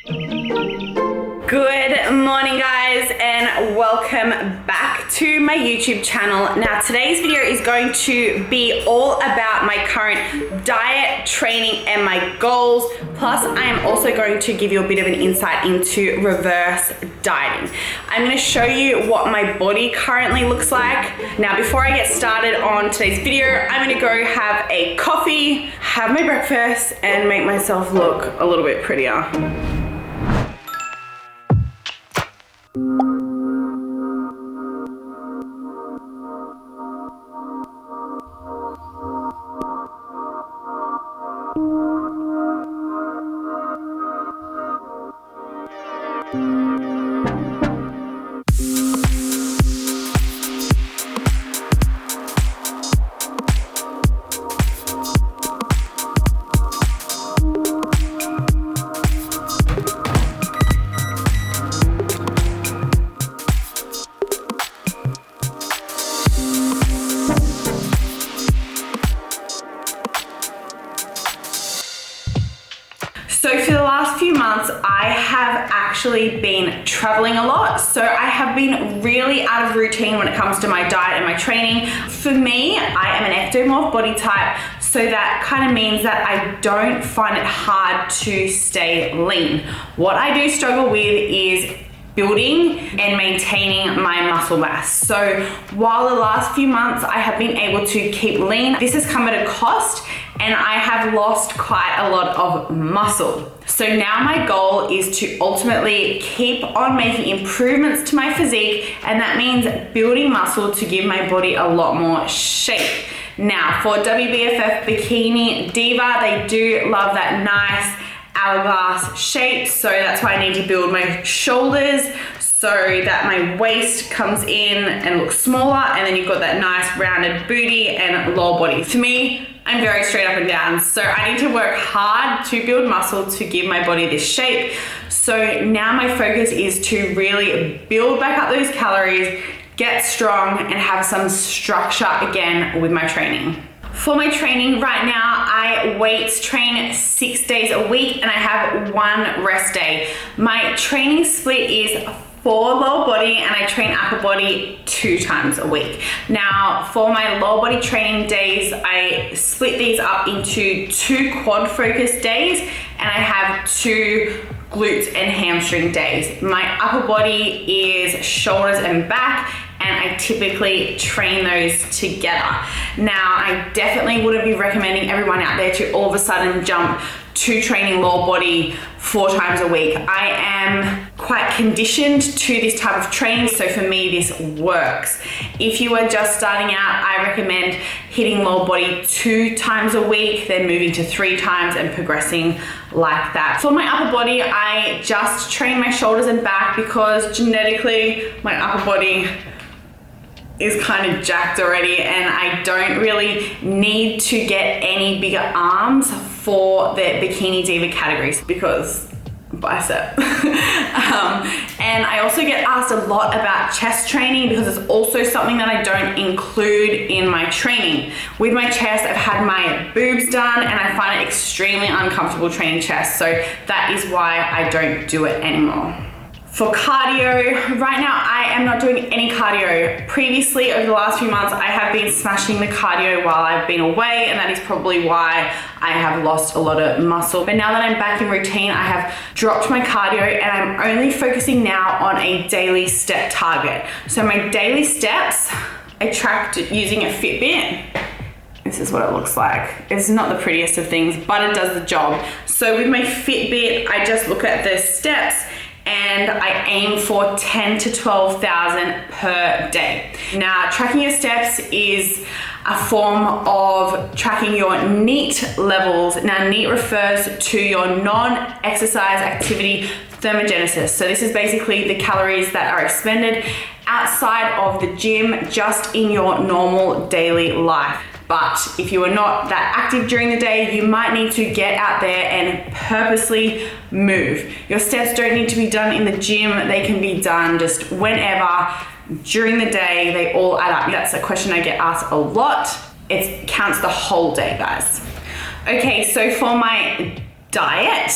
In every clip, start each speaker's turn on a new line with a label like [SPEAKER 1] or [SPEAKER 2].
[SPEAKER 1] Good morning guys, and welcome back to my YouTube channel. Now today's video is going to be all about my current diet, training, and my goals. Plus I am also going to give you a bit of an insight into reverse dieting. I'm going to show you what my body currently looks like. Now before I get started on today's video, I'm going to go have a coffee, have my breakfast, and make myself look a little bit prettier. So for the last few months, I have actually been traveling a lot. So I have been really out of routine when it comes to my diet and my training. For me, I am an ectomorph body type. So that kind of means that I don't find it hard to stay lean. What I do struggle with is building and maintaining my muscle mass. So while the last few months I have been able to keep lean, this has come at a cost, and I have lost quite a lot of muscle. So now my goal is to ultimately keep on making improvements to my physique, and that means building muscle to give my body a lot more shape. Now for WBFF Bikini Diva, they do love that nice hourglass shape, so that's why I need to build my shoulders so that my waist comes in and looks smaller, and then you've got that nice rounded booty and lower body. For me, I'm very straight up and down, so I need to work hard to build muscle to give my body this shape. So now my focus is to really build back up those calories, get strong, and have some structure again with my training. For my training right now, I weights train 6 days a week, and I have 1 rest day. My training split is 4 lower body, and I train upper body 2 times a week. Now for my lower body training days, I split these up into 2 quad focus days, and I have 2 glutes and hamstring days. My upper body is shoulders and back, and I typically train those together. Now, I definitely wouldn't be recommending everyone out there to all of a sudden jump to training lower body 4 times a week. I am quite conditioned to this type of training, so for me this works. If you are just starting out, I recommend hitting lower body 2 times a week, then moving to 3 times and progressing like that. For my upper body, I just train my shoulders and back because genetically my upper body is kind of jacked already, and I don't really need to get any bigger arms for the Bikini Diva categories because bicep. And I also get asked a lot about chest training because it's also something that I don't include in my training. With my chest, I've had my boobs done, and I find it extremely uncomfortable training chest, so that is why I don't do it anymore. For cardio, right now I am not doing any cardio. Previously, over the last few months, I have been smashing the cardio while I've been away, and that is probably why I have lost a lot of muscle. But now that I'm back in routine, I have dropped my cardio, and I'm only focusing now on a daily step target. So my daily steps, I tracked using a Fitbit. This is what it looks like. It's not the prettiest of things, but it does the job. So with my Fitbit, I just look at the steps, and I aim for 10 to 12,000 per day. Now, tracking your steps is a form of tracking your NEAT levels. Now, NEAT refers to your non-exercise activity thermogenesis. So this is basically the calories that are expended outside of the gym, just in your normal daily life. But if you are not that active during the day, you might need to get out there and purposely move. Your steps don't need to be done in the gym. They can be done just whenever during the day. They all add up. That's a question I get asked a lot. It counts the whole day, guys. Okay, so for my diet,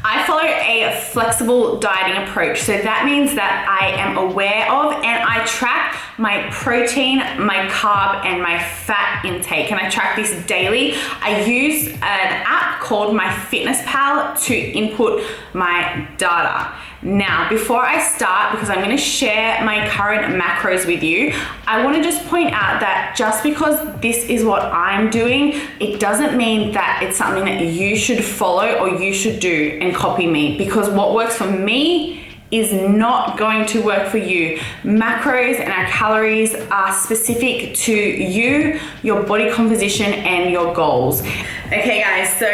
[SPEAKER 1] I follow a flexible dieting approach. So that means that I am aware of and I track my protein, my carb, and my fat intake. And I track this daily. I use an app called MyFitnessPal to input my data. Now, before I start, because I'm going to share my current macros with you, I want to just point out that just because this is what I'm doing, it doesn't mean that it's something that you should follow or you should do and copy me, because what works for me is not going to work for you. Macros and our calories are specific to you, your body composition, and your goals. Okay guys, so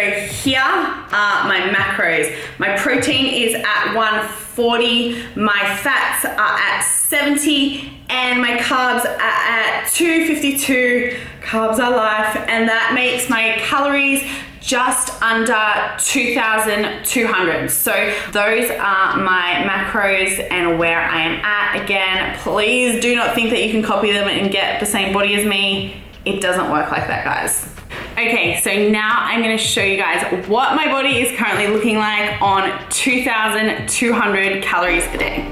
[SPEAKER 1] here are my macros. My protein is at 140, my fats are at 70, and my carbs are at 252. Carbs are life, and that makes my calories just under 2,200. So those are my macros and where I am at. Again, please do not think that you can copy them and get the same body as me. It doesn't work like that, guys. Okay, so now I'm gonna show you guys what my body is currently looking like on 2,200 calories a day.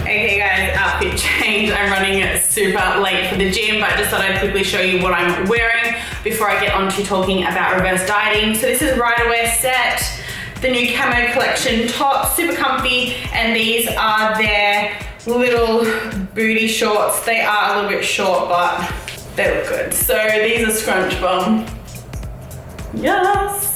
[SPEAKER 1] Okay guys, outfit change. I'm running super late for the gym, but I just thought I'd quickly show you what I'm wearing before I get on to talking about reverse dieting. So this is Ryderwear set, the new camo collection top, super comfy, and these are their little booty shorts. They are a little bit short, but they look good. So these are scrunch bum. Yes.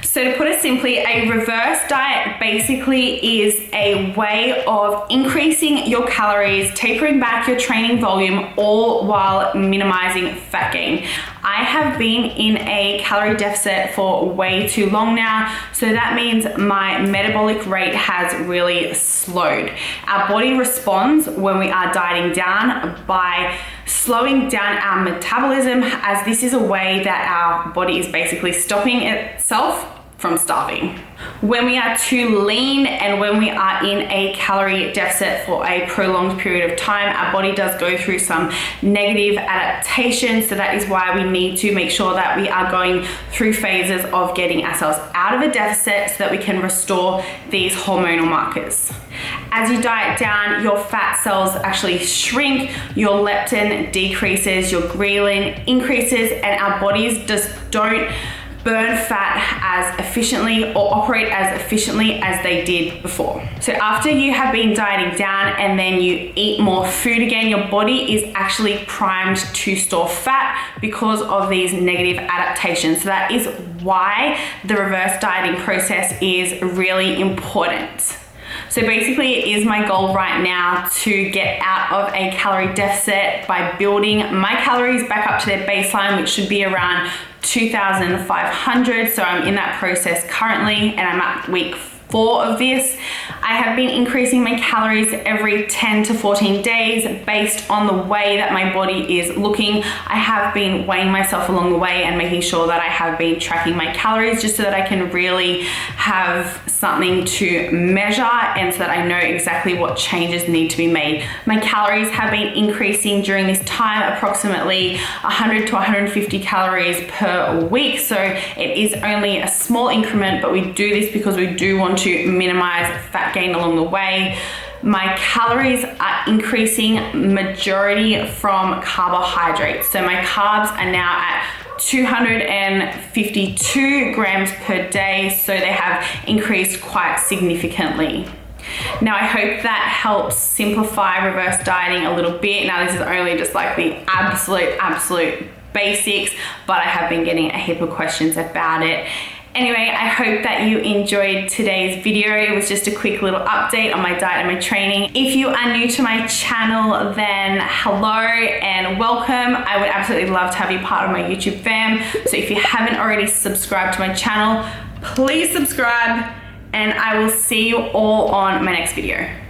[SPEAKER 1] So to put it simply, a reverse diet basically is a way of increasing your calories, tapering back your training volume, all while minimizing fat gain. I have been in a calorie deficit for way too long now, so that means my metabolic rate has really slowed. Our body responds when we are dieting down by slowing down our metabolism, as this is a way that our body is basically stopping itself from starving. When we are too lean and when we are in a calorie deficit for a prolonged period of time, our body does go through some negative adaptations. So that is why we need to make sure that we are going through phases of getting ourselves out of a deficit so that we can restore these hormonal markers. As you diet down, your fat cells actually shrink, your leptin decreases, your ghrelin increases, and our bodies just don't burn fat as efficiently or operate as efficiently as they did before. So after you have been dieting down and then you eat more food again, your body is actually primed to store fat because of these negative adaptations. So that is why the reverse dieting process is really important. So basically it is my goal right now to get out of a calorie deficit by building my calories back up to their baseline, which should be around 2,500. So I'm in that process currently and I'm at week 4 of this. I have been increasing my calories every 10 to 14 days based on the way that my body is looking. I have been weighing myself along the way and making sure that I have been tracking my calories just so that I can really have something to measure and so that I know exactly what changes need to be made. My calories have been increasing during this time, approximately 100 to 150 calories per week. So it is only a small increment, but we do this because we do want to minimize fat gain along the way. My calories are increasing majority from carbohydrates. So my carbs are now at 252 grams per day, so they have increased quite significantly. Now I hope that helps simplify reverse dieting a little bit. Now this is only just like the absolute basics, but I have been getting a heap of questions about it. Anyway, I hope that you enjoyed today's video. It was just a quick little update on my diet and my training. If you are new to my channel, then hello and welcome. I would absolutely love to have you part of my YouTube fam. So if you haven't already subscribed to my channel, please subscribe, and I will see you all on my next video.